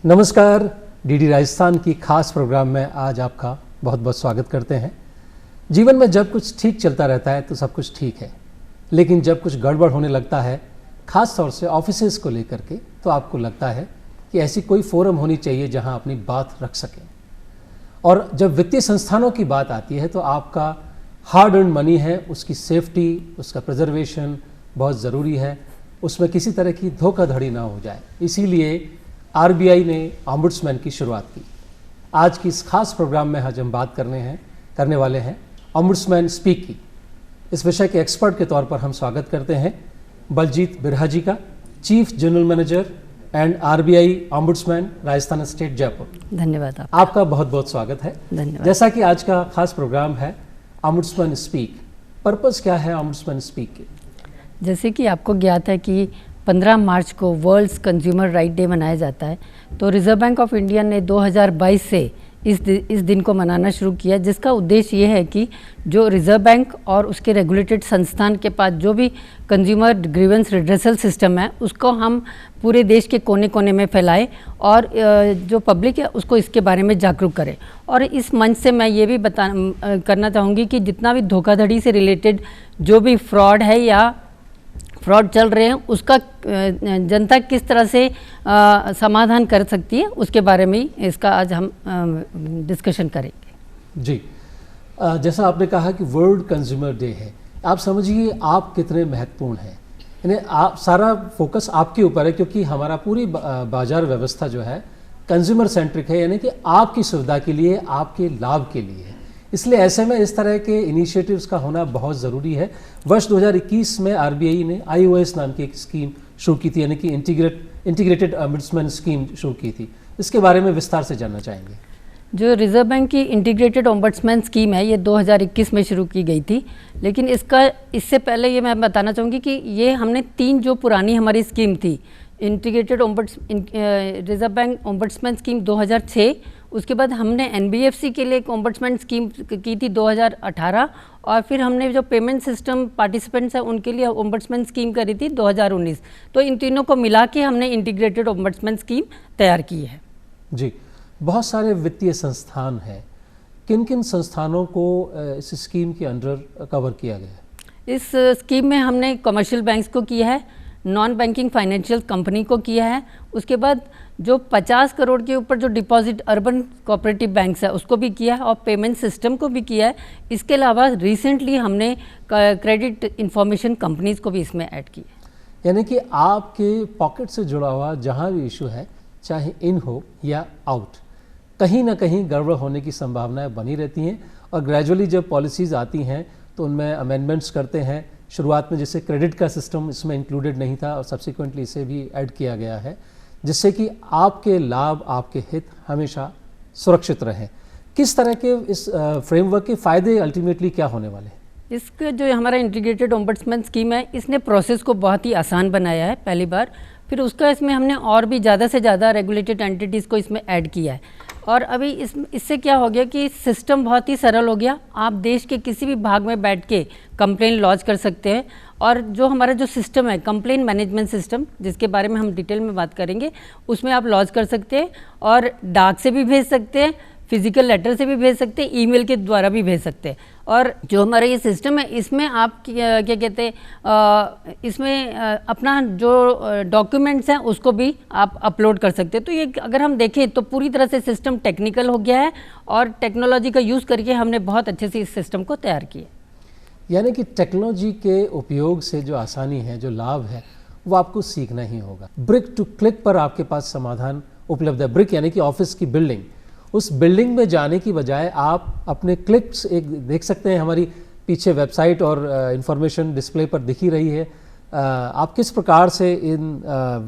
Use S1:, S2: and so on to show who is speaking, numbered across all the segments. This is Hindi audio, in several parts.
S1: नमस्कार, डीडी राजस्थान की खास प्रोग्राम में आज आपका बहुत बहुत स्वागत करते हैं। जीवन में जब कुछ ठीक चलता रहता है तो सब कुछ ठीक है, लेकिन जब कुछ गड़बड़ होने लगता है, खास तौर से ऑफिसेज को लेकर के, तो आपको लगता है कि ऐसी कोई फोरम होनी चाहिए जहां अपनी बात रख सकें। और जब वित्तीय संस्थानों की बात आती है तो आपका हार्ड अर्न मनी है, उसकी सेफ्टी, उसका प्रिजर्वेशन बहुत ज़रूरी है, उसमें किसी तरह की धोखाधड़ी ना हो जाए। इसीलिए आरबीआई ने ऑम्बुड्समैन की शुरुआत की। आज की इस खास प्रोग्राम में आज हम बात करने वाले हैं ऑम्बुड्समैन स्पीक की। इस विषय के एक्सपर्ट के तौर पर हम स्वागत करते हैं बलजीत बिरहा जी का, chief general manager and RBI ombudsman Rajasthan state Jaipur.
S2: धन्यवाद
S1: आपका बहुत बहुत स्वागत है।
S2: धन्यवाद।
S1: जैसा कि आज का खास प्रोग्राम है ऑम्बुड्समैन स्पीक, पर्पस क्या है ऑम्बुड्समैन स्पीक के?
S2: जैसे कि आपको ज्ञात है कि 15 मार्च को वर्ल्ड्स कंज्यूमर राइट डे मनाया जाता है, तो रिजर्व बैंक ऑफ इंडिया ने 2022 से इस दिन को मनाना शुरू किया, जिसका उद्देश्य ये है कि जो रिजर्व बैंक और उसके रेगुलेटेड संस्थान के पास जो भी कंज्यूमर ग्रीवेंस रिड्रेसल सिस्टम है, उसको हम पूरे देश के कोने कोने में फैलाएं और जो पब्लिक है उसको इसके बारे में जागरूक करें। और इस मंच से मैं ये भी करना चाहूँगी कि जितना भी धोखाधड़ी से रिलेटेड जो भी फ्रॉड है या फ्रॉड चल रहे हैं, उसका जनता किस तरह से समाधान कर सकती है, उसके बारे में इसका आज हम डिस्कशन करेंगे।
S1: जी, जैसा आपने कहा कि वर्ल्ड कंज्यूमर डे है, आप समझिए आप कितने महत्वपूर्ण हैं। यानी आप सारा फोकस आपके ऊपर है, क्योंकि हमारा पूरी बाजार व्यवस्था जो है कंज्यूमर सेंट्रिक है, यानी कि आपकी सुविधा के लिए, आपके लाभ के लिए है। इसलिए ऐसे में इस तरह के इनिशिएटिव्स का होना बहुत ज़रूरी है। वर्ष 2021 में आरबीआई ने IOS नाम की एक स्कीम शुरू की थी, यानी कि इंटीग्रेटेड ऑम्बुड्समैन स्कीम शुरू की थी। इसके बारे में विस्तार से जानना चाहेंगे।
S2: जो रिजर्व बैंक की इंटीग्रेटेड ऑम्बुड्समैन स्कीम है, ये 2021 में शुरू की गई थी, लेकिन इससे पहले ये मैं बताना चाहूँगी कि ये हमने 3 जो पुरानी हमारी स्कीम थी, integrated reserve bank ombudsman scheme 2006, उसके बाद हमने NBFC के लिए एक ऑम्बुड्समैन स्कीम की थी 2018, और फिर हमने जो पेमेंट सिस्टम पार्टिसिपेंट्स हैं उनके लिए ऑम्बुड्समैन स्कीम करी थी 2019। तो इन तीनों को मिला के हमने इंटीग्रेटेड ऑम्बुड्समैन स्कीम तैयार की है।
S1: जी, बहुत सारे वित्तीय संस्थान हैं, किन किन संस्थानों को इस स्कीम के अंडर कवर किया गया है?
S2: इस स्कीम में हमने कमर्शियल बैंक्स को किया है, नॉन बैंकिंग फाइनेंशियल कंपनी को किया है, उसके बाद जो 50 करोड़ के ऊपर जो डिपॉजिट अर्बन कोऑपरेटिव बैंक्स है उसको भी किया है, और पेमेंट सिस्टम को भी किया है। इसके अलावा रिसेंटली हमने क्रेडिट इंफॉर्मेशन कंपनीज को भी इसमें ऐड किया है।
S1: यानी कि आपके पॉकेट से जुड़ा हुआ जहाँ भी इशू है, चाहे इन हो या आउट, कहीं ना कहीं गड़बड़ होने की संभावनाएं बनी रहती हैं। और ग्रेजुअली जब पॉलिसीज़ आती हैं तो उनमें अमेंडमेंट्स करते हैं। शुरुआत में जैसे क्रेडिट का सिस्टम इसमें इंक्लूडेड नहीं था और सब्सिक्वेंटली इसे भी ऐड किया गया है, जिससे कि आपके लाभ, आपके हित हमेशा सुरक्षित रहें। किस तरह के इस फ्रेमवर्क के फ़ायदे अल्टीमेटली क्या होने वाले हैं?
S2: इसका जो हमारा इंटीग्रेटेड ऑम्बुड्समैन स्कीम है, इसने प्रोसेस को बहुत ही आसान बनाया है पहली बार। फिर उसका इसमें हमने और भी ज़्यादा से ज़्यादा रेगुलेटेड एंटिटीज़ को इसमें ऐड किया है। और अभी इससे क्या हो गया कि सिस्टम बहुत ही सरल हो गया। आप देश के किसी भी भाग में बैठ के कंप्लेन लॉन्च कर सकते हैं, और जो हमारा जो सिस्टम है कंप्लेन मैनेजमेंट सिस्टम, जिसके बारे में हम डिटेल में बात करेंगे, उसमें आप लॉन्च कर सकते हैं, और डाक से भी भेज सकते हैं, फिजिकल लेटर से भी भेज सकते हैं, ईमेल के द्वारा भी भेज सकते हैं। और जो हमारा ये सिस्टम है, इसमें आप क्या कहते हैं, इसमें अपना जो डॉक्यूमेंट्स हैं उसको भी आप अपलोड कर सकते हैं। तो ये अगर हम देखें तो पूरी तरह से सिस्टम टेक्निकल हो गया है, और टेक्नोलॉजी का यूज़ करके हमने बहुत अच्छे से इस सिस्टम को तैयार किया।
S1: यानी कि टेक्नोलॉजी के उपयोग से जो आसानी है, जो लाभ है, वो आपको सीखना ही होगा। ब्रिक टू क्लिक पर आपके पास समाधान उपलब्ध है। ब्रिक यानी कि ऑफिस की बिल्डिंग, उस बिल्डिंग में जाने की बजाय आप अपने क्लिक्स एक देख सकते हैं। हमारी पीछे वेबसाइट और इंफॉर्मेशन डिस्प्ले पर दिख ही रही है। आप किस प्रकार से इन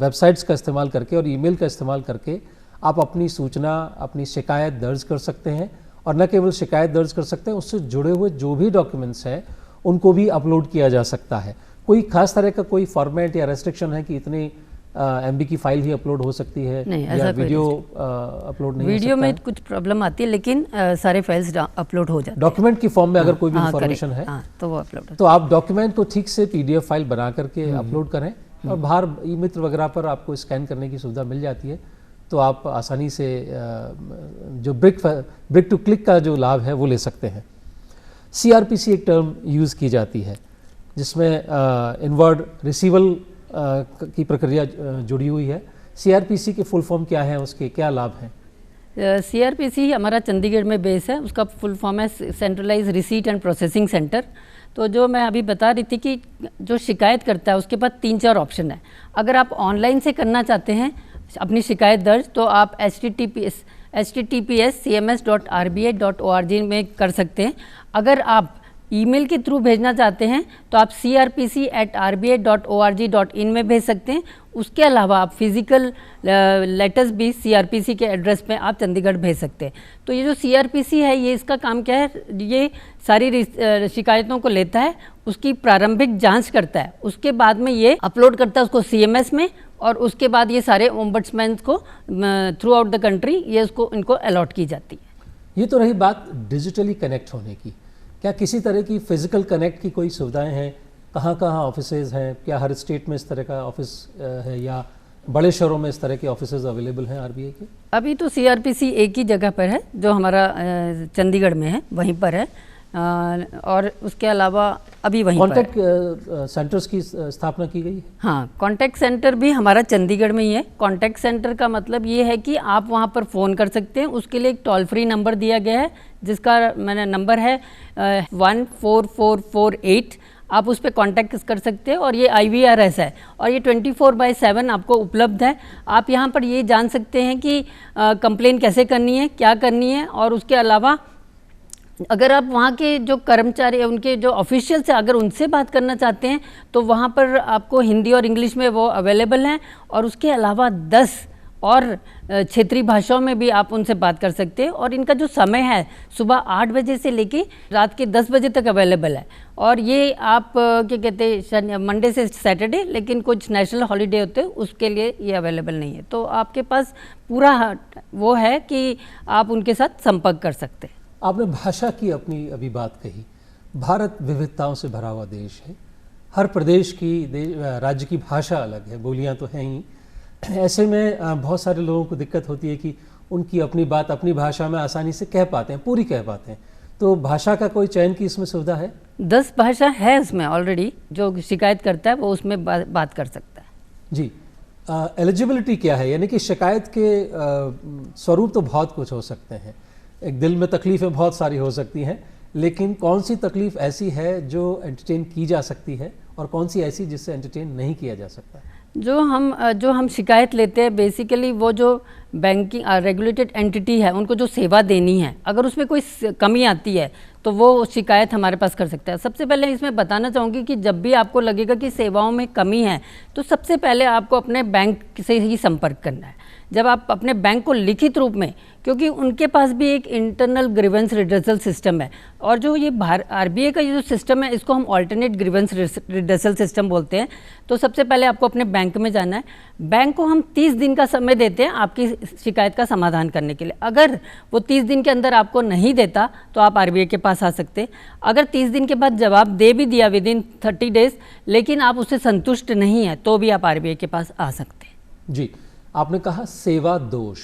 S1: वेबसाइट्स का इस्तेमाल करके और ईमेल का इस्तेमाल करके आप अपनी सूचना, अपनी शिकायत दर्ज कर सकते हैं, और न केवल शिकायत दर्ज कर सकते हैं, उससे जुड़े हुए जो भी डॉक्यूमेंट्स हैं उनको भी अपलोड किया जा सकता है। कोई खास तरह का कोई फॉर्मेट या रेस्ट्रिक्शन है कि इतनी MB की फाइल ही अपलोड हो सकती है, या वीडियो अपलोड नहीं?
S2: वीडियो में कुछ प्रॉब्लम आती है, लेकिन सारे फाइल्स अपलोड हो जाते हैं
S1: डॉक्यूमेंट की फॉर्म में। अगर कोई भी इंफॉर्मेशन है
S2: तो वो अपलोड,
S1: तो आप डॉक्यूमेंट को ठीक से PDF फाइल बना करके अपलोड करें, और बाहर ई मित्र वगैरह पर आपको स्कैन करने की सुविधा मिल जाती है। तो आप आसानी से जो ब्रिक टू क्लिक का जो लाभ है वो ले सकते हैं। CRPC एक टर्म यूज़ की जाती है जिसमें इनवर्ड रिसीवल की प्रक्रिया जुड़ी हुई है। CRPC की फुल फॉर्म क्या है, उसके क्या लाभ हैं?
S2: CRPC हमारा चंडीगढ़ में बेस है, उसका फुल फॉर्म है centralised receipt and processing centre. तो जो मैं अभी बता रही थी कि जो शिकायत करता है उसके पास 3-4 ऑप्शन है। अगर आप ऑनलाइन से करना चाहते हैं अपनी शिकायत दर्ज, तो आप https://cms.rbi.org में कर सकते हैं। अगर आप ईमेल के थ्रू भेजना चाहते हैं तो आप crpc@rbi.org.in में भेज सकते हैं। उसके अलावा आप फिज़िकल लेटर्स भी CRPC के एड्रेस पे आप चंडीगढ़ भेज सकते हैं। तो ये जो CRPC है, ये इसका काम क्या है, ये सारी शिकायतों को लेता है, उसकी प्रारंभिक जांच करता है, उसके बाद में ये अपलोड करता है उसको CMS में, और उसके बाद ये सारे ओम्बड्समैन को थ्रू आउट द कंट्री ये इनको अलॉट की जाती है।
S1: ये तो रही बात डिजिटली कनेक्ट होने की। क्या किसी तरह की फिजिकल कनेक्ट की कोई सुविधाएं हैं? कहाँ कहाँ ऑफिसेज हैं? क्या हर स्टेट में इस तरह का ऑफिस है या बड़े शहरों में इस तरह के ऑफिसेज अवेलेबल हैं RBI के?
S2: अभी तो CRPC एक ही जगह पर है जो हमारा चंडीगढ़ में है, वहीं पर है, और उसके अलावा अभी वहीं
S1: कॉन्टैक्ट सेंटर्स की स्थापना की गई है?
S2: हाँ, कॉन्टैक्ट सेंटर भी हमारा चंडीगढ़ में ही है। कॉन्टैक्ट सेंटर का मतलब ये है कि आप वहाँ पर फ़ोन कर सकते हैं। उसके लिए एक टोल फ्री नंबर दिया गया है जिसका मैंने नंबर है 14448। आप उस पर कॉन्टैक्ट कर सकते हैं, और ये IVRS है और ये 24/7 आपको उपलब्ध है। आप यहाँ पर ये जान सकते हैं कि कंप्लेन कैसे करनी है, क्या करनी है, और उसके अलावा अगर आप वहाँ के जो कर्मचारी, उनके जो ऑफिशियल्स हैं, अगर उनसे बात करना चाहते हैं तो वहाँ पर आपको हिंदी और इंग्लिश में वो अवेलेबल हैं, और उसके अलावा 10 और क्षेत्रीय भाषाओं में भी आप उनसे बात कर सकते हैं। और इनका जो समय है सुबह 8 बजे से लेके रात के 10 बजे तक अवेलेबल है। और ये आप क्या कहते हैं, मंडे से सैटरडे, लेकिन कुछ नेशनल हॉलीडे होते हैं उसके लिए ये अवेलेबल नहीं है। तो आपके पास पूरा वो है कि आप उनके साथ संपर्क कर सकते हैं।
S1: आपने भाषा की अपनी अभी बात कही। भारत विविधताओं से भरा हुआ देश है। हर प्रदेश की राज्य की भाषा अलग है, बोलियां तो हैं ही। ऐसे में बहुत सारे लोगों को दिक्कत होती है कि उनकी अपनी बात अपनी भाषा में आसानी से कह पाते हैं, पूरी कह पाते हैं। तो भाषा का कोई चयन की इसमें सुविधा है?
S2: 10 भाषा है उसमें ऑलरेडी, जो शिकायत करता है वो उसमें बात कर सकता है।
S1: जी। एलिजिबिलिटी क्या है? यानी कि शिकायत के स्वरूप तो बहुत कुछ हो सकते हैं। एक दिल में तकलीफ़ें बहुत सारी हो सकती हैं, लेकिन कौन सी तकलीफ़ ऐसी है जो एंटरटेन की जा सकती है और कौन सी ऐसी जिससे एंटरटेन नहीं किया जा सकता?
S2: जो हम शिकायत लेते हैं, बेसिकली वो जो बैंकिंग रेगुलेटेड एंटिटी है उनको जो सेवा देनी है, अगर उसमें कोई कमी आती है तो वो शिकायत हमारे पास कर सकता है। सबसे पहले इसमें बताना चाहूँगी कि जब भी आपको लगेगा कि सेवाओं में कमी है तो सबसे पहले आपको अपने बैंक से ही संपर्क करना है। जब आप अपने बैंक को लिखित रूप में, क्योंकि उनके पास भी एक इंटरनल ग्रीवेंस रिड्रेसल सिस्टम है, और जो ये RBI का ये जो सिस्टम है इसको हम ऑल्टरनेट ग्रीवेंस रिड्रेसल सिस्टम बोलते हैं। तो सबसे पहले आपको अपने बैंक में जाना है। बैंक को हम 30 दिन का समय देते हैं आपकी शिकायत का समाधान करने के लिए। अगर वो 30 दिन के अंदर आपको नहीं देता तो आप RBI के पास आ सकते हैं। अगर 30 दिन के बाद जवाब दे भी दिया विदिन 30 डेज, लेकिन आप उससे संतुष्ट नहीं हैं, तो भी आप RBI के पास आ सकते हैं।
S1: जी, आपने कहा सेवा दोष,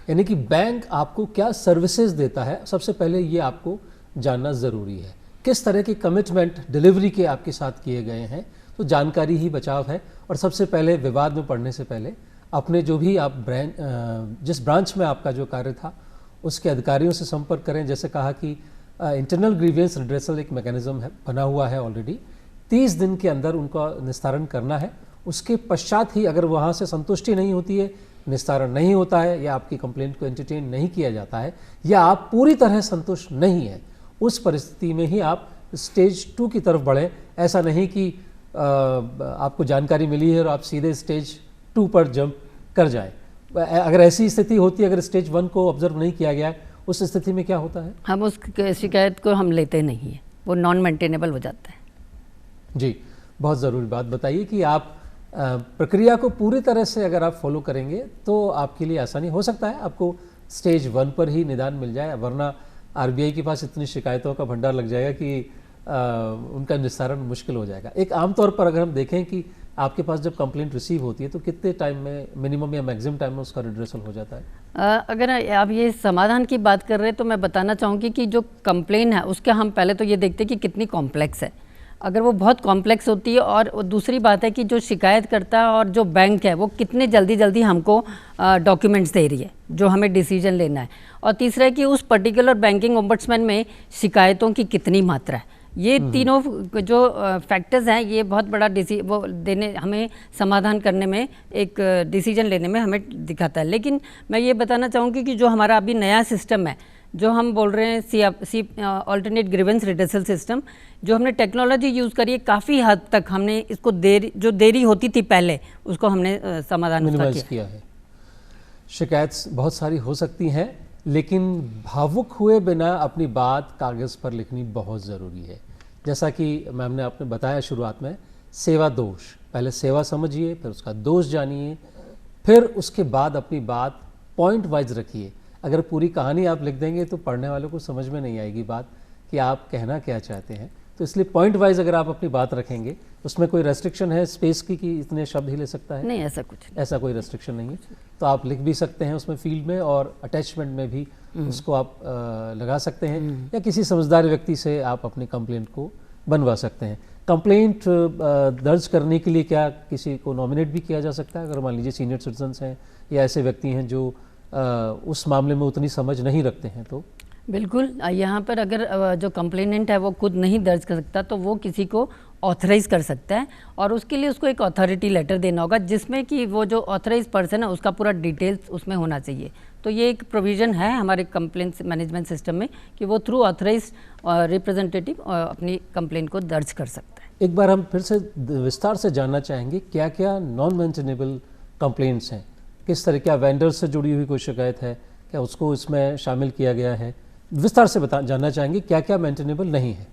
S1: यानी कि बैंक आपको क्या सर्विसेज देता है, सबसे पहले ये आपको जानना ज़रूरी है। किस तरह के कमिटमेंट डिलीवरी के आपके साथ किए गए हैं, तो जानकारी ही बचाव है। और सबसे पहले विवाद में पड़ने से पहले अपने जो भी आप जिस ब्रांच में आपका जो कार्य था उसके अधिकारियों से संपर्क करें। जैसे कहा कि इंटरनल ग्रीवेंस रिड्रेसल एक मैकेनिज्म है, बना हुआ है ऑलरेडी। 30 दिन के अंदर उनका निस्तारण करना है। उसके पश्चात ही अगर वहाँ से संतुष्टि नहीं होती है, निस्तारण नहीं होता है, या आपकी कंप्लेंट को एंटरटेन नहीं किया जाता है, या आप पूरी तरह संतुष्ट नहीं हैं, उस परिस्थिति में ही आप स्टेज 2 की तरफ बढ़ें। ऐसा नहीं कि आपको जानकारी मिली है और आप सीधे स्टेज 2 पर जंप कर जाएं। अगर ऐसी स्थिति होती है, अगर स्टेज 1 को ऑब्जर्व नहीं किया गया है, उस स्थिति में क्या होता है?
S2: हम उस शिकायत को हम लेते नहीं हैं, वो नॉन मेंटेनेबल हो जाता है।
S1: जी, बहुत ज़रूरी बात बताइए कि आप प्रक्रिया को पूरी तरह से अगर आप फॉलो करेंगे तो आपके लिए आसानी हो सकता है, आपको स्टेज 1 पर ही निदान मिल जाए, वरना RBI के पास इतनी शिकायतों का भंडार लग जाएगा कि उनका निस्तारण मुश्किल हो जाएगा। एक आमतौर पर अगर हम देखें कि आपके पास जब कंप्लेंट रिसीव होती है तो कितने टाइम में, मिनिमम या मैक्सिमम टाइम में उसका रिड्रेसल हो जाता है?
S2: अगर आप ये समाधान की बात कर रहे हैं तो मैं बताना चाहूँगी कि जो कंप्लेन है उसके हम पहले तो ये देखते हैं कि कितनी कॉम्प्लेक्स है। अगर वो बहुत कॉम्प्लेक्स होती है, और दूसरी बात है कि जो शिकायत करता है और जो बैंक है वो कितने जल्दी हमको डॉक्यूमेंट्स दे रही है जो हमें डिसीजन लेना है, और तीसरा है कि उस पर्टिकुलर बैंकिंग ओम्बड्समैन में शिकायतों की कितनी मात्रा है। ये तीनों जो फैक्टर्स हैं ये बहुत बड़ा वो देने हमें समाधान करने में, एक डिसीजन लेने में हमें दिखाता है। लेकिन मैं ये बताना चाहूँगी कि जो हमारा अभी नया सिस्टम है जो हम बोल रहे हैं ऑल्टरनेट ग्रीवेंस रिड्रेसल सिस्टम, जो हमने टेक्नोलॉजी यूज़ करी है, काफ़ी हद तक हमने इसको देरी होती थी पहले, उसको हमने समाधान उसका
S1: किया है। शिकायत बहुत सारी हो सकती हैं, लेकिन भावुक हुए बिना अपनी बात कागज़ पर लिखनी बहुत ज़रूरी है। जैसा कि मैम ने आपने बताया शुरुआत में, सेवा दोष, पहले सेवा समझिए, फिर उसका दोष जानिए, फिर उसके बाद अपनी बात पॉइंट वाइज रखिए। अगर पूरी कहानी आप लिख देंगे तो पढ़ने वालों को समझ में नहीं आएगी बात कि आप कहना क्या चाहते हैं। तो इसलिए पॉइंट वाइज अगर आप अपनी बात रखेंगे, उसमें कोई रेस्ट्रिक्शन है स्पेस की कि इतने शब्द ही ले सकता है?
S2: नहीं, ऐसा कुछ नहीं।
S1: ऐसा कोई रेस्ट्रिक्शन नहीं है। तो आप लिख भी सकते हैं उसमें फील्ड में, और अटैचमेंट में भी उसको आप लगा सकते हैं, या किसी समझदार व्यक्ति से आप अपनी कंप्लेंट को बनवा सकते हैं। कंप्लेंट दर्ज करने के लिए क्या किसी को नॉमिनेट भी किया जा सकता है? अगर मान लीजिए सीनियर सिटीजन्स हैं या ऐसे व्यक्ति हैं जो उस मामले में उतनी समझ नहीं रखते हैं, तो
S2: बिल्कुल यहाँ पर अगर जो कंप्लेनेंट है वो खुद नहीं दर्ज कर सकता तो वो किसी को ऑथराइज़ कर सकता है, और उसके लिए उसको एक अथॉरिटी लेटर देना होगा जिसमें कि वो जो ऑथराइज पर्सन है उसका पूरा डिटेल्स उसमें होना चाहिए। तो ये एक प्रोविज़न है हमारे कंप्लेंट मैनेजमेंट सिस्टम में कि वो थ्रू ऑथराइज रिप्रेजेंटेटिव अपनी कंप्लेंट को दर्ज कर सकता है।
S1: एक बार हम फिर से विस्तार से जानना चाहेंगे क्या क्या नॉन मेंटेनेबल कंप्लेंट्स हैं, किस तरह, क्या वेंडर से जुड़ी हुई कोई शिकायत है, क्या उसको इसमें शामिल किया गया है? विस्तार से जानना चाहेंगे क्या क्या मेंटेनेबल नहीं है।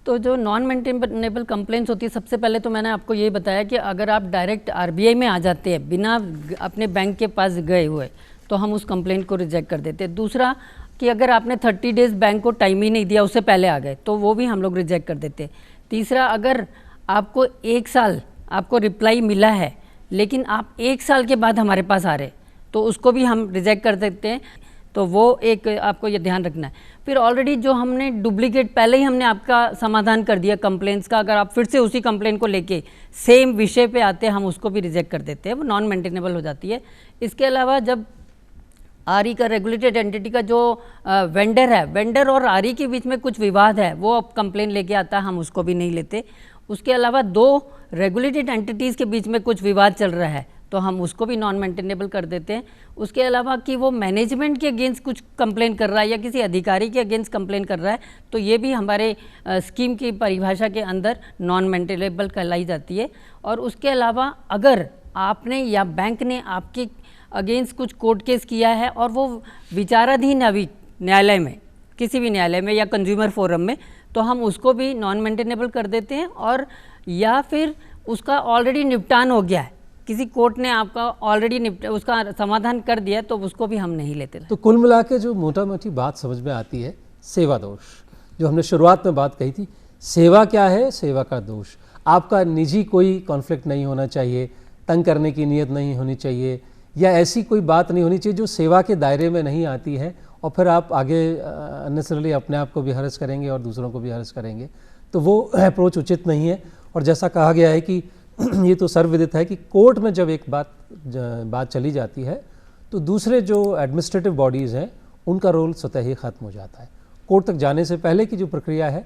S2: तो जो नॉन मेंटेनेबल कंप्लेंट्स होती है, सबसे पहले तो मैंने आपको ये बताया कि अगर आप डायरेक्ट आरबीआई में आ जाते हैं बिना अपने बैंक के पास गए हुए, तो हम उस कंप्लेंट को रिजेक्ट कर देते हैं। दूसरा कि अगर आपने 30 डेज़ बैंक को टाइम ही नहीं दिया, उससे पहले आ गए, तो वो भी हम लोग रिजेक्ट कर देते हैं। तीसरा, अगर आपको 1 साल आपको रिप्लाई मिला है लेकिन आप 1 साल के बाद हमारे पास आ रहे, तो उसको भी हम रिजेक्ट कर देते हैं। तो वो एक आपको ये ध्यान रखना है। फिर ऑलरेडी जो हमने डुप्लीकेट पहले ही हमने आपका समाधान कर दिया कंप्लेंट्स का, अगर आप फिर से उसी कंप्लेंट को लेके सेम विषय पे आते हैं, हम उसको भी रिजेक्ट कर देते हैं, वो नॉन मेंटेनेबल हो जाती है। इसके अलावा जब आरई का रेगुलेटेड एंटिटी का जो वेंडर है, वेंडर और आरई के बीच में कुछ विवाद है, वो अब कंप्लेंट लेके आता है, हम उसको भी नहीं लेते। उसके अलावा 2 रेगुलेटेड एंटिटीज़ के बीच में कुछ विवाद चल रहा है, तो हम उसको भी नॉन मेंटेनेबल कर देते हैं। उसके अलावा कि वो मैनेजमेंट के अगेंस्ट कुछ कंप्लेन कर रहा है या किसी अधिकारी के अगेंस्ट कंप्लेन कर रहा है, तो ये भी हमारे स्कीम की परिभाषा के अंदर नॉन मेंटेनेबल कहलाई जाती है। और उसके अलावा अगर आपने या बैंक ने आपके अगेंस्ट कुछ कोर्ट केस किया है और वो विचाराधीन अभी न्यायालय में, किसी भी न्यायालय में या कंज्यूमर फोरम में, तो हम उसको भी नॉन मेंटेनेबल कर देते हैं। और या फिर उसका ऑलरेडी निपटान हो गया है, किसी कोर्ट ने आपका ऑलरेडी उसका समाधान कर दिया, तो उसको भी हम नहीं लेते।
S1: तो कुल मिला के जो मोटा मोटी बात समझ में आती है, सेवा दोष, जो हमने शुरुआत में बात कही थी, सेवा क्या है, सेवा का दोष। आपका निजी कोई कॉन्फ्लिक्ट नहीं होना चाहिए, तंग करने की नीयत नहीं होनी चाहिए, या ऐसी कोई बात नहीं होनी चाहिए जो सेवा के दायरे में नहीं आती है, और फिर आप आगे अननेसेसरली अपने आप को भी हर्ष करेंगे और दूसरों को भी हर्ष करेंगे, तो वो अप्रोच उचित नहीं है। और जैसा कहा गया है कि ये तो सर्वविदित है कि कोर्ट में जब एक बात चली जाती है, तो दूसरे जो एडमिनिस्ट्रेटिव बॉडीज़ हैं उनका रोल स्वतः ही ख़त्म हो जाता है। कोर्ट तक जाने से पहले की जो प्रक्रिया है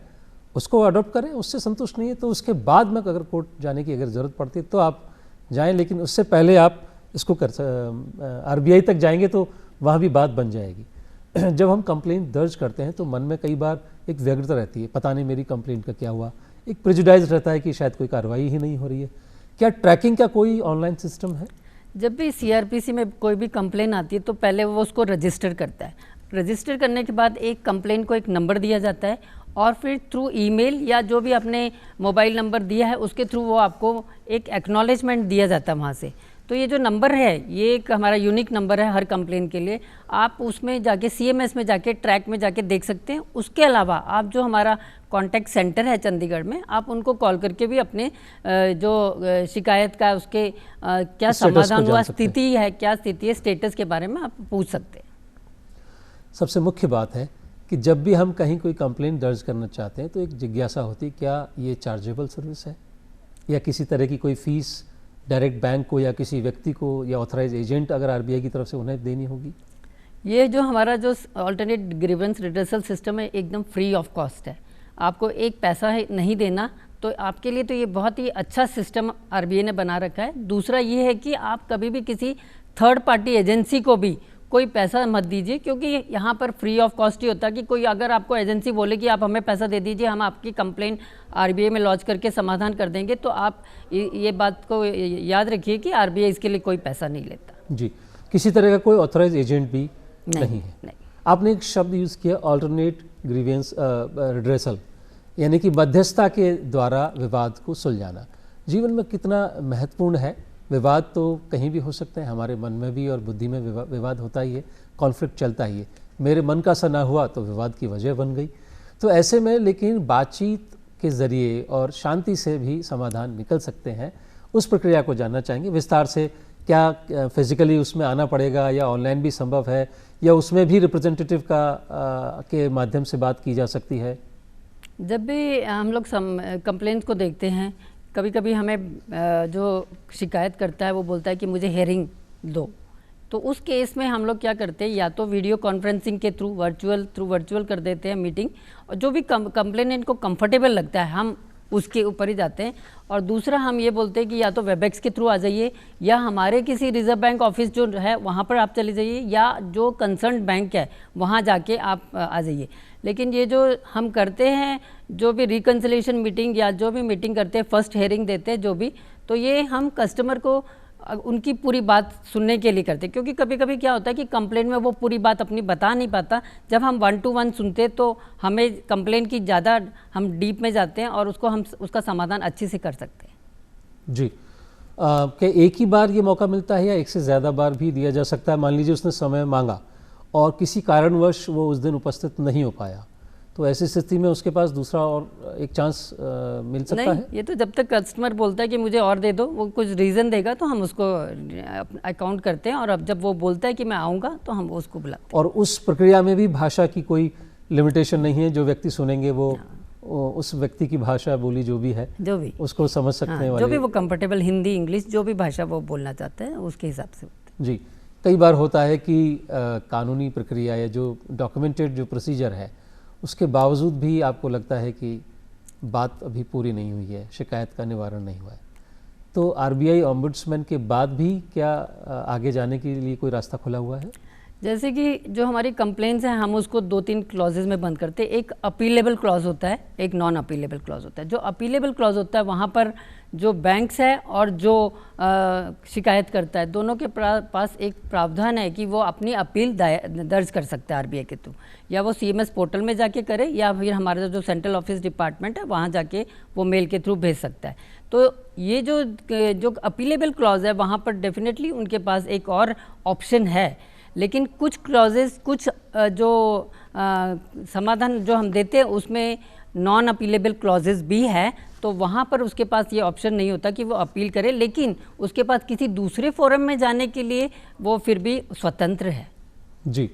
S1: उसको अडॉप्ट करें, उससे संतुष्ट नहीं है तो उसके बाद में अगर कोर्ट जाने की अगर ज़रूरत पड़ती है तो आप जाएं, लेकिन उससे पहले आप इसको आरबीआई तक जाएंगे तो वहाँ भी बात बन जाएगी। जब हम कंप्लेंट दर्ज करते हैं तो मन में कई बार एक व्यग्रता रहती है, पता नहीं मेरी कंप्लेंट का क्या हुआ, एक प्रेजुडाइज रहता है कि शायद कोई कार्रवाई ही नहीं हो रही है। क्या ट्रैकिंग का कोई ऑनलाइन सिस्टम है?
S2: जब भी सीआरपीसी में कोई भी कंप्लेन आती है तो पहले वो उसको रजिस्टर करता है। रजिस्टर करने के बाद एक कंप्लेन को एक नंबर दिया जाता है, और फिर थ्रू ईमेल या जो भी आपने मोबाइल नंबर दिया है उसके थ्रू वो आपको एक एक्नॉलेजमेंट दिया जाता है वहाँ से। तो ये जो नंबर है ये एक हमारा यूनिक नंबर है हर कंप्लेन के लिए। आप उसमें जाके CMS में जाके ट्रैक में जाके देख सकते हैं। उसके अलावा आप जो हमारा कॉन्टैक्ट सेंटर है चंडीगढ़ में, आप उनको कॉल करके भी अपने जो शिकायत का उसके क्या समाधान हुआ, स्थिति है, क्या स्थिति है, स्टेटस के बारे में आप पूछ सकते हैं।
S1: सबसे मुख्य बात है कि जब भी हम कहीं कोई कंप्लेंट दर्ज करना चाहते हैं तो एक जिज्ञासा होती है, क्या ये चार्जेबल सर्विस है या किसी तरह की कोई फीस डायरेक्ट बैंक को या किसी व्यक्ति को या ऑथराइज एजेंट अगर RBI की तरफ से उन्हें देनी होगी?
S2: ये जो हमारा जो अल्टरनेट ग्रीवेंस रिड्रेसल सिस्टम है एकदम फ्री ऑफ कॉस्ट है, आपको एक पैसा नहीं देना। तो आपके लिए तो ये बहुत ही अच्छा सिस्टम RBI ने बना रखा है। दूसरा ये है कि आप कभी भी किसी थर्ड पार्टी एजेंसी को भी कोई पैसा मत दीजिए, क्योंकि यहाँ पर फ्री ऑफ कॉस्ट ही होता है कि कोई अगर आपको एजेंसी बोले कि आप हमें पैसा दे दीजिए, हम आपकी कंप्लेंट RBI में लॉन्च करके समाधान कर देंगे, तो आप ये बात को याद रखिए कि RBI इसके लिए कोई पैसा नहीं लेता।
S1: जी, किसी तरह का कोई ऑथराइज एजेंट भी नहीं है।
S2: नहीं।
S1: आपने एक शब्द यूज़ किया अल्टरनेट ग्रीवेंस रिड्रेसल, यानी कि मध्यस्थता के द्वारा विवाद को सुलझाना। जीवन में कितना महत्वपूर्ण है। विवाद तो कहीं भी हो सकते हैं, हमारे मन में भी और बुद्धि में विवाद होता ही है, कॉन्फ्लिक्ट चलता ही है। मेरे मन का सा ना हुआ तो विवाद की वजह बन गई। तो ऐसे में लेकिन बातचीत के ज़रिए और शांति से भी समाधान निकल सकते हैं। उस प्रक्रिया को जानना चाहेंगे विस्तार से। क्या फिजिकली उसमें आना पड़ेगा या ऑनलाइन भी संभव है, या उसमें भी रिप्रेजेंटेटिव के माध्यम से बात की जा सकती है?
S2: जब भी हम लोग कंप्लेंट्स को देखते हैं, कभी कभी हमें जो शिकायत करता है वो बोलता है कि मुझे हेयरिंग दो, तो उस केस में हम लोग क्या करते हैं, या तो वीडियो कॉन्फ्रेंसिंग के थ्रू वर्चुअल कर देते हैं मीटिंग, और जो भी कंप्लेनेंट को कंफर्टेबल लगता है हम उसके ऊपर ही जाते हैं। और दूसरा हम ये बोलते हैं कि या तो वेबएक्स के थ्रू आ जाइए, या हमारे किसी रिजर्व बैंक ऑफिस जो है वहाँ पर आप चले जाइए, या जो कंसर्न बैंक है वहाँ जाके आप आ जाइए। लेकिन ये जो हम करते हैं, जो भी रिकन्सिलिएशन मीटिंग या जो भी मीटिंग करते हैं, फर्स्ट हेयरिंग देते हैं जो भी, तो ये हम कस्टमर को उनकी पूरी बात सुनने के लिए करते हैं। क्योंकि कभी कभी क्या होता है कि कंप्लेंट में वो पूरी बात अपनी बता नहीं पाता। जब हम 1 to 1 सुनते तो हमें कंप्लेंट की ज़्यादा हम डीप में जाते हैं और हम उसका समाधान अच्छे से कर सकते हैं।
S1: जी, क्या एक ही बार ये मौका मिलता है या एक से ज़्यादा बार भी दिया जा सकता है? मान लीजिए उसने समय मांगा और किसी कारणवश वो उस दिन उपस्थित नहीं हो पाया, तो ऐसी स्थिति में उसके पास दूसरा और एक चांस मिल सकता
S2: नहीं,
S1: है?
S2: ये तो जब तक कस्टमर बोलता है कि मुझे और दे दो, वो कुछ रीज़न देगा तो हम उसको अकाउंट करते हैं, और अब जब वो बोलता है कि मैं आऊँगा तो हम उसको बुलाते हैं।
S1: और उस प्रक्रिया में भी भाषा की कोई लिमिटेशन नहीं है? जो व्यक्ति सुनेंगे वो उस व्यक्ति की भाषा बोली जो भी है
S2: जो भी
S1: उसको समझ सकते हैं
S2: जो भी वो कंफर्टेबल, हिंदी इंग्लिश जो भी भाषा वो बोलना चाहते हैं उसके हिसाब से।
S1: जी, कई बार होता है कि कानूनी प्रक्रिया या जो डॉक्यूमेंटेड जो प्रोसीजर है उसके बावजूद भी आपको लगता है कि बात अभी पूरी नहीं हुई है, शिकायत का निवारण नहीं हुआ है, तो RBI ओम्बुड्समैन के बाद भी क्या आगे जाने के लिए कोई रास्ता खुला हुआ है?
S2: जैसे कि जो हमारी कंप्लेंट्स हैं हम उसको 2-3 क्लॉजेज में बंद करते हैं। एक अपीलेबल क्लॉज होता है, एक नॉन अपीलेबल क्लॉज होता है। जो अपीलेबल क्लॉज होता है वहाँ पर जो बैंक्स है और जो शिकायत करता है दोनों के पास एक प्रावधान है कि वो अपनी अपील दर्ज कर सकता है RBI के थ्रू, या वो CMS पोर्टल में जाके करे, या फिर हमारा जो सेंट्रल ऑफिस डिपार्टमेंट है वहाँ जाके वो मेल के थ्रू भेज सकता है। तो ये जो अपीलेबल क्लॉज है वहाँ पर डेफिनेटली उनके पास एक और ऑप्शन है। लेकिन कुछ क्लॉजेस, कुछ जो समाधान जो हम देते हैं उसमें नॉन अपीलेबल क्लॉजेस भी है, तो वहाँ पर उसके पास ये ऑप्शन नहीं होता कि वो अपील करे, लेकिन उसके पास किसी दूसरे फोरम में जाने के लिए वो फिर भी स्वतंत्र है।
S1: जी,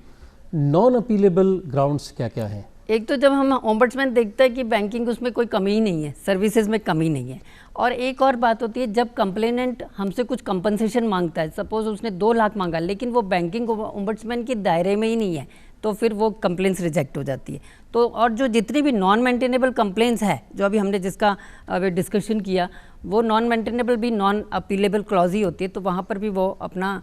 S1: नॉन अपीलेबल ग्राउंड्स क्या क्या हैं?
S2: एक तो जब हम ओम्बड्समैन देखता है कि बैंकिंग उसमें कोई कमी ही नहीं है, सर्विसेज में कमी नहीं है। और एक और बात होती है जब कंप्लेनेंट हमसे कुछ कंपनसेशन मांगता है, सपोज उसने 2 लाख मांगा लेकिन वो बैंकिंग ओम्बड्समैन के दायरे में ही नहीं है, तो फिर वो कंप्लेंट्स रिजेक्ट हो जाती है। तो और जो जितनी भी नॉन मेंटेनेबल कंप्लेंट्स है जो अभी हमने जिसका अभी डिस्कशन किया, वो नॉन मेंटेनेबल भी नॉन अपीलेबल क्लॉज ही होती है, तो वहाँ पर भी वो अपना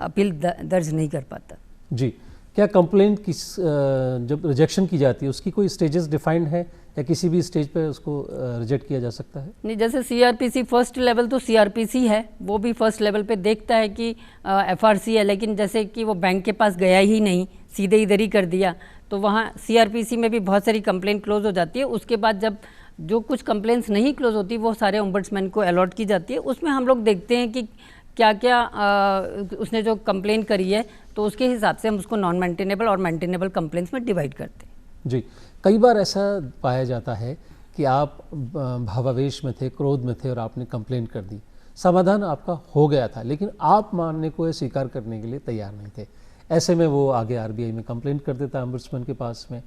S2: अपील दर्ज नहीं कर पाता।
S1: जी, क्या कंप्लेंट किस जब रिजेक्शन की जाती है उसकी कोई स्टेजेस डिफाइंड है या किसी भी स्टेज पे उसको रिजेक्ट किया जा सकता है?
S2: नहीं, जैसे CRPC फर्स्ट लेवल तो CRPC है, वो भी फर्स्ट लेवल पे देखता है कि FRC है, लेकिन जैसे कि वो बैंक के पास गया ही नहीं, सीधे इधर ही कर दिया, तो वहाँ CRPC में भी बहुत सारी कंप्लेंट क्लोज हो जाती है। उसके बाद जब जो कुछ कंप्लेंट्स नहीं क्लोज होती वो सारे ओम्बड्समैन को अलॉट की जाती है। उसमें हम लोग देखते हैं कि क्या क्या उसने जो कंप्लेन करी है, तो उसके हिसाब से हम उसको नॉन मेंटेनेबल और मेंटेनेबल कंप्लेंट्स में डिवाइड करते हैं।
S1: जी, कई बार ऐसा पाया जाता है कि आप भावावेश में थे, क्रोध में थे और आपने कंप्लेंट कर दी, समाधान आपका हो गया था, लेकिन आप मानने को या स्वीकार करने के लिए तैयार नहीं थे। ऐसे में वो आगे आरबीआई में कंप्लेंट कर देता है ombudsman के पास में।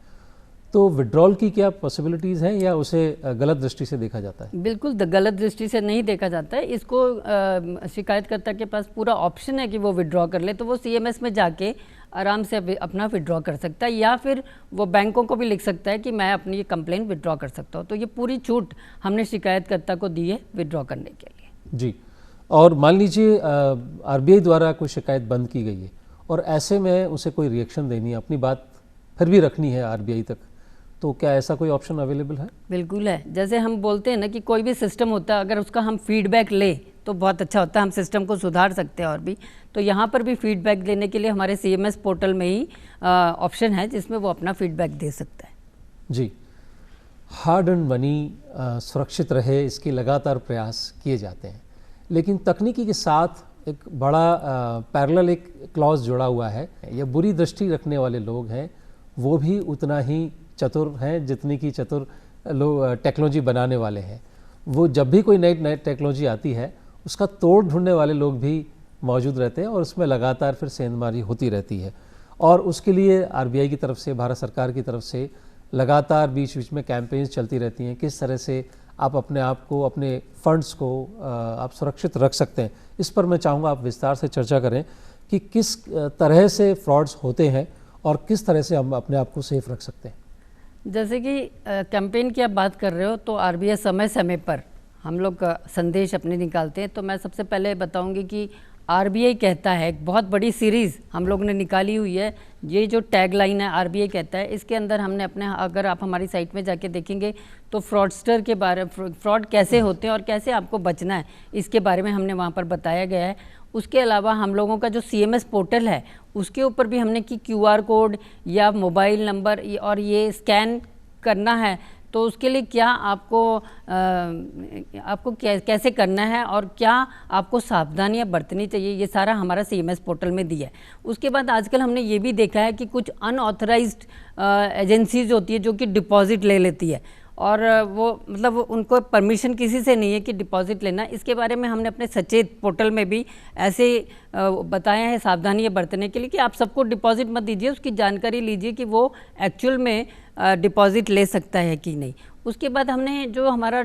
S1: तो विड्रॉल की क्या पॉसिबिलिटीज़ हैं या उसे गलत दृष्टि से देखा जाता है?
S2: बिल्कुल गलत दृष्टि से नहीं देखा जाता है इसको। शिकायतकर्ता के पास पूरा ऑप्शन है कि वो विड्रॉ कर ले, तो वो सीएमएस में जाके आराम से अपना विड्रॉ कर सकता है, या फिर वो बैंकों को भी लिख सकता है कि मैं अपनी ये कंप्लेंट विड्रॉ कर सकता हूँ। तो ये पूरी छूट हमने शिकायतकर्ता को दी है विड्रॉ करने के लिए।
S1: जी, और मान लीजिए आरबीआई द्वारा कोई शिकायत बंद की गई है और ऐसे में उसे कोई रिएक्शन देनी है, अपनी बात फिर भी रखनी है आरबीआई तक, तो क्या ऐसा कोई ऑप्शन अवेलेबल है?
S2: बिल्कुल है। जैसे हम बोलते हैं ना कि कोई भी सिस्टम होता है, अगर उसका हम फीडबैक ले तो बहुत अच्छा होता है, हम सिस्टम को सुधार सकते हैं और भी। तो यहाँ पर भी फीडबैक देने के लिए हमारे सीएमएस पोर्टल में ही ऑप्शन है जिसमें वो अपना फीडबैक दे सकता है।
S1: जी, हार्ड अर्न मनी सुरक्षित रहे, इसके लगातार प्रयास किए जाते हैं, लेकिन तकनीकी के साथ एक बड़ा पैरेलल एक क्लॉज जुड़ा हुआ है। ये बुरी दृष्टि रखने वाले लोग हैं, वो भी उतना ही चतुर हैं जितनी कि चतुर लोग टेक्नोलॉजी बनाने वाले हैं। वो जब भी कोई नई टेक्नोलॉजी आती है, उसका तोड़ ढूंढने वाले लोग भी मौजूद रहते हैं और उसमें लगातार फिर सेंधमारी होती रहती है। और उसके लिए आरबीआई की तरफ से, भारत सरकार की तरफ से लगातार बीच बीच में कैंपेन्स चलती रहती हैं, किस तरह से आप अपने आप को, अपने फंड्स को आप सुरक्षित रख सकते हैं। इस पर मैं चाहूँगा आप विस्तार से चर्चा करें कि किस तरह से फ्रॉड्स होते हैं और किस तरह से हम अपने आप को सेफ रख सकते हैं।
S2: जैसे कि कैंपेन की आप बात कर रहे हो, तो आरबीआई समय समय पर हम लोग संदेश अपने निकालते हैं। तो मैं सबसे पहले बताऊंगी कि आरबीआई कहता है, एक बहुत बड़ी सीरीज़ हम लोग ने निकाली हुई है। ये जो टैगलाइन है आरबीआई कहता है, इसके अंदर हमने अपने, अगर आप हमारी साइट में जाके देखेंगे तो फ्रॉडस्टर के बारे, फ्रॉड कैसे होते हैं और कैसे आपको बचना है, इसके बारे में हमने वहाँ पर बताया गया है। उसके अलावा हम लोगों का जो सीएमएस पोर्टल है, उसके ऊपर भी हमने कि क्यूआर कोड या मोबाइल नंबर और ये स्कैन करना है, तो उसके लिए क्या आपको कैसे करना है और क्या आपको सावधानियां बरतनी चाहिए, ये सारा हमारा सीएमएस पोर्टल में दिया है। उसके बाद आजकल हमने ये भी देखा है कि कुछ अनऑथराइज्ड एजेंसीज होती है जो कि डिपॉजिट ले लेती है, और वो मतलब उनको परमिशन किसी से नहीं है कि डिपॉजिट लेना। इसके बारे में हमने अपने सचेत पोर्टल में भी ऐसे बताया है सावधानियां बरतने के लिए कि आप सबको डिपॉजिट मत दीजिए, उसकी जानकारी लीजिए कि वो एक्चुअल में डिपॉजिट ले सकता है कि नहीं। उसके बाद हमने, जो हमारा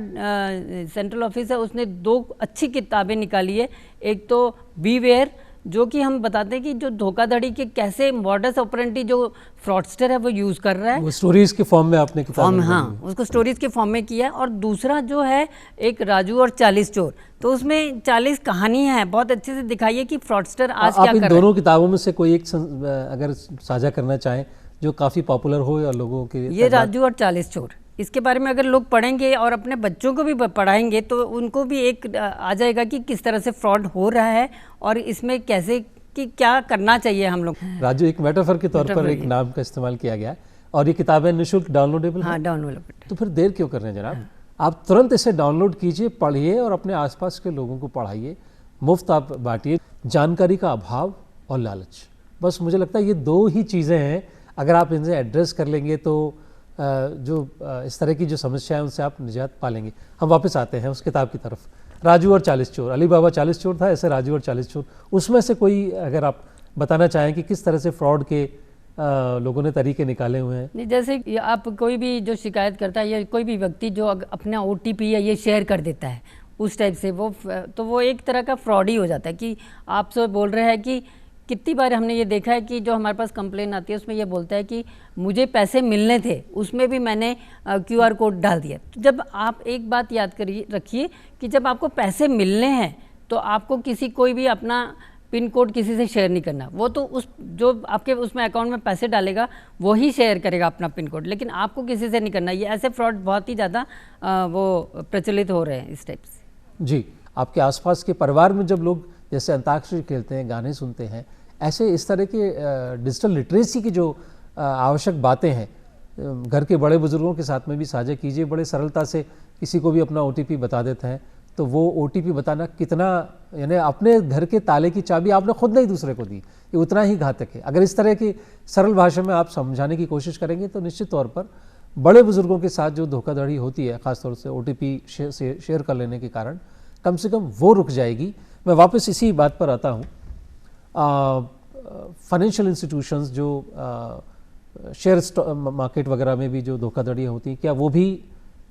S2: सेंट्रल ऑफिस है, उसने 2 अच्छी किताबें निकाली है। एक तो बीवेयर, जो कि हम बताते हैं कि जो धोखाधड़ी के कैसे मॉडस ऑपरेंडी जो फ्रॉडस्टर है वो यूज़ कर रहा है,
S1: वो स्टोरीज के फॉर्म में आपने किताब,
S2: हाँ, उसको स्टोरीज के फॉर्म में किया है। और दूसरा जो है एक राजू और 40 चोर, तो उसमें 40 कहानियां हैं, बहुत अच्छे से दिखाई है कि फ्रॉडस्टर आज क्या कर रहे हैं।
S1: दोनों किताबों में से कोई एक अगर साझा करना चाहें जो काफ़ी पॉपुलर हो या लोगों के,
S2: ये राजू और 40 चोर, इसके बारे में अगर लोग पढ़ेंगे और अपने बच्चों को भी पढ़ाएंगे तो उनको भी एक आ जाएगा कि किस तरह से फ्रॉड हो रहा है और इसमें कैसे, कि क्या करना चाहिए हम लोग।
S1: राजू एक मेटाफर के तौर पर एक नाम का इस्तेमाल किया गया है, और ये किताबें निःशुल्क डाउनलोडेबल
S2: हाँ,
S1: हैं।
S2: डाउनलोडेबल।
S1: तो फिर देर क्यों कर रहे हैं जनाब, आप तुरंत इसे डाउनलोड कीजिए, पढ़िए और अपने आसपास के लोगों को पढ़ाइए, मुफ्त आप बांटिए। जानकारी का अभाव और लालच, बस मुझे लगता है ये 2 ही चीज़ें हैं, अगर आप इनसे एड्रेस कर लेंगे तो जो इस तरह की जो समस्या है उनसे आप निजात पा लेंगे। हम वापस आते हैं उस किताब की तरफ, राजू और 40 चोर। अली बाबा 40 चोर था, ऐसे राजू और 40 चोर, उसमें से कोई अगर आप बताना चाहें कि किस तरह से फ्रॉड के लोगों ने तरीके निकाले हुए हैं।
S2: नहीं, जैसे आप कोई भी जो शिकायत करता है या कोई भी व्यक्ति जो अपना ओटीपी या ये शेयर कर देता है, उस टाइप से वो एक तरह का फ्रॉड ही हो जाता है। कि आपसे बोल रहे हैं कि कितनी बार हमने ये देखा है कि जो हमारे पास कंप्लेन आती है उसमें ये बोलता है कि मुझे पैसे मिलने थे, उसमें भी मैंने क्यूआर कोड डाल दिया। तो जब आप एक बात याद करिए, रखिए कि जब आपको पैसे मिलने हैं तो आपको कोई भी अपना पिन कोड किसी से शेयर नहीं करना। वो तो उस जो आपके उसमें अकाउंट में पैसे डालेगा वो ही शेयर करेगा अपना पिन कोड, लेकिन आपको किसी से नहीं करना। ये ऐसे फ्रॉड बहुत ही ज़्यादा वो प्रचलित हो रहे हैं इस टाइप से।
S1: जी, आपके आसपास के परिवार में जब लोग जैसे अंताक्षरी खेलते हैं, गाने सुनते हैं, ऐसे इस तरह के डिजिटल लिटरेसी की जो आवश्यक बातें हैं, घर के बड़े बुजुर्गों के साथ में भी साझा कीजिए। बड़े सरलता से किसी को भी अपना ओटीपी बता देते हैं तो वो OTP बताना कितना, यानी अपने घर के ताले की चाबी आपने खुद नहीं दूसरे को दी, ये उतना ही घातक है। अगर इस तरह की सरल भाषा में आप समझाने की कोशिश करेंगे तो निश्चित तौर पर बड़े बुजुर्गों के साथ जो धोखाधड़ी होती है, ख़ासतौर से OTP शेयर कर लेने के कारण, कम से कम वो रुक जाएगी। मैं वापस इसी बात पर आता हूँ। फाइनेंशियल इंस्टीट्यूशंस जो शेयर मार्केट वगैरह में भी जो धोखाधड़ियाँ होती हैं, क्या वो भी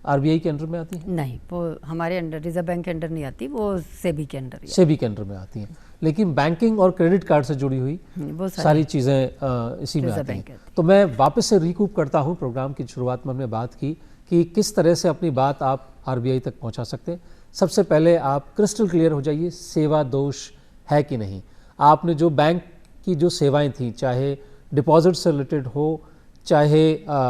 S1: RBI के अंडर में आती हैं?
S2: नहीं, वो हमारे अंडर, रिजर्व बैंक के अंडर नहीं आती, वो सेबी के अंडर
S1: सेबी के अंडर में आती हैं। लेकिन बैंकिंग और क्रेडिट कार्ड से जुड़ी हुई
S2: वो
S1: सारी चीज़ें इसी में आती हैं। तो मैं वापस से रिकूप करता हूँ, प्रोग्राम की शुरुआत में हमने बात की कि किस तरह से अपनी बात आप RBI तक पहुँचा सकते हैं। सबसे पहले आप क्रिस्टल क्लियर हो जाइए, सेवा दोष है कि नहीं। आपने जो बैंक की जो सेवाएं थी, चाहे डिपॉजिट से रिलेटेड हो, चाहे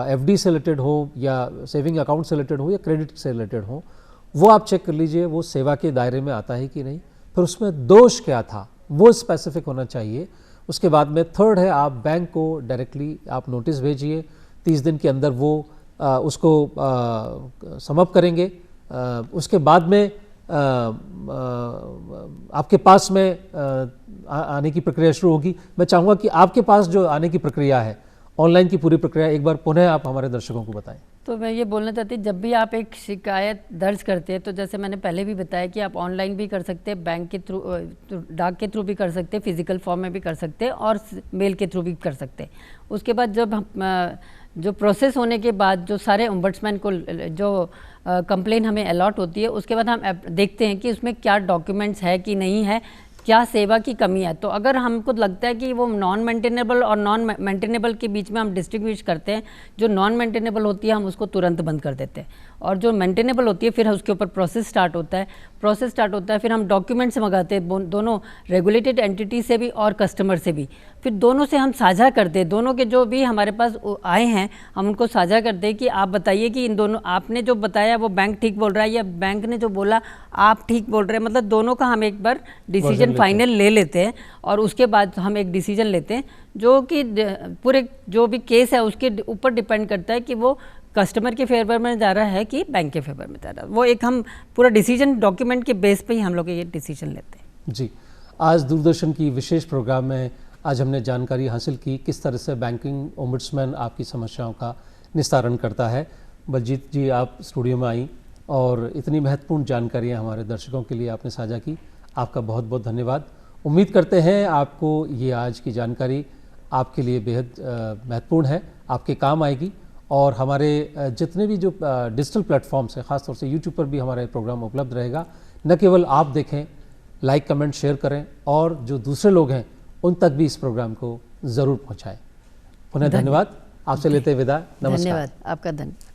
S1: FD से रिलेटेड हो, या सेविंग अकाउंट से रिलेटेड हो, या क्रेडिट से रिलेटेड हो, वो आप चेक कर लीजिए वो सेवा के दायरे में आता है कि नहीं। फिर उसमें दोष क्या था वो स्पेसिफिक होना चाहिए। उसके बाद में थर्ड है, आप बैंक को डायरेक्टली आप नोटिस भेजिए, 30 दिन के अंदर वो उसको समअप करेंगे। उसके बाद में आपके पास में आने की प्रक्रिया शुरू होगी। मैं चाहूँगा कि आपके पास जो आने की प्रक्रिया है, ऑनलाइन की पूरी प्रक्रिया, एक बार पुनः आप हमारे दर्शकों को बताएं।
S2: तो मैं ये बोलना चाहती हूँ, जब भी आप एक शिकायत दर्ज करते हैं तो जैसे मैंने पहले भी बताया कि आप ऑनलाइन भी कर सकते हैं, बैंक के थ्रू, डाक के थ्रू भी कर सकते हैं, फिजिकल फॉर्म में भी कर सकते हैं, और मेल के थ्रू भी कर सकते हैं। उसके बाद जब हम जो प्रोसेस होने के बाद जो सारे ओम्बड्समैन को जो कंप्लेन हमें अलॉट होती है, उसके बाद हम देखते हैं कि उसमें क्या डॉक्यूमेंट्स है कि नहीं है, क्या सेवा की कमी है। तो अगर हमको लगता है कि वो नॉन मेंटेनेबल और नॉन मेंटेनेबल के बीच में हम डिस्टिंग्विश करते हैं, जो नॉन मेंटेनेबल होती है हम उसको तुरंत बंद कर देते हैं, और जो मेंटेनेबल होती है फिर उसके ऊपर प्रोसेस स्टार्ट होता है। फिर हम डॉक्यूमेंट्स मंगाते हैं, दोनों रेगुलेटेड एंटिटी से भी और कस्टमर से भी, फिर दोनों से हम साझा करते हैं। दोनों के जो भी हमारे पास आए हैं हम उनको साझा करते हैं कि आप बताइए कि इन दोनों, आपने जो बताया वो बैंक ठीक बोल रहा है या बैंक ने जो बोला आप ठीक बोल रहे हैं। मतलब दोनों का हम एक बार डिसीजन फाइनल ले लेते हैं, और उसके बाद हम एक डिसीजन लेते हैं जो कि पूरे जो भी केस है उसके ऊपर डिपेंड करता है कि वो कस्टमर के फेवर में जा रहा है कि बैंक के फेवर में जा रहा है। वो एक हम पूरा डिसीजन डॉक्यूमेंट के बेस पे ही हम लोग ये डिसीजन लेते हैं।
S1: जी, आज दूरदर्शन की विशेष प्रोग्राम में आज हमने जानकारी हासिल की किस तरह से बैंकिंग ओम्बड्समैन आपकी समस्याओं का निस्तारण करता है। बलजीत जी, आप स्टूडियो में आई और इतनी महत्वपूर्ण जानकारियाँ हमारे दर्शकों के लिए आपने साझा की, आपका बहुत बहुत धन्यवाद। उम्मीद करते हैं आपको ये आज की जानकारी आपके लिए बेहद महत्वपूर्ण है, आपके काम आएगी, और हमारे जितने भी जो डिजिटल प्लेटफॉर्म्स हैं, ख़ासतौर से YouTube पर भी हमारा प्रोग्राम उपलब्ध रहेगा। न केवल आप देखें, लाइक कमेंट शेयर करें, और जो दूसरे लोग हैं उन तक भी इस प्रोग्राम को ज़रूर पहुँचाएँ। पुनः धन्यवाद, आपसे लेते विदा, नमस्कार।
S2: धन्यवाद, आपका धन्यवाद।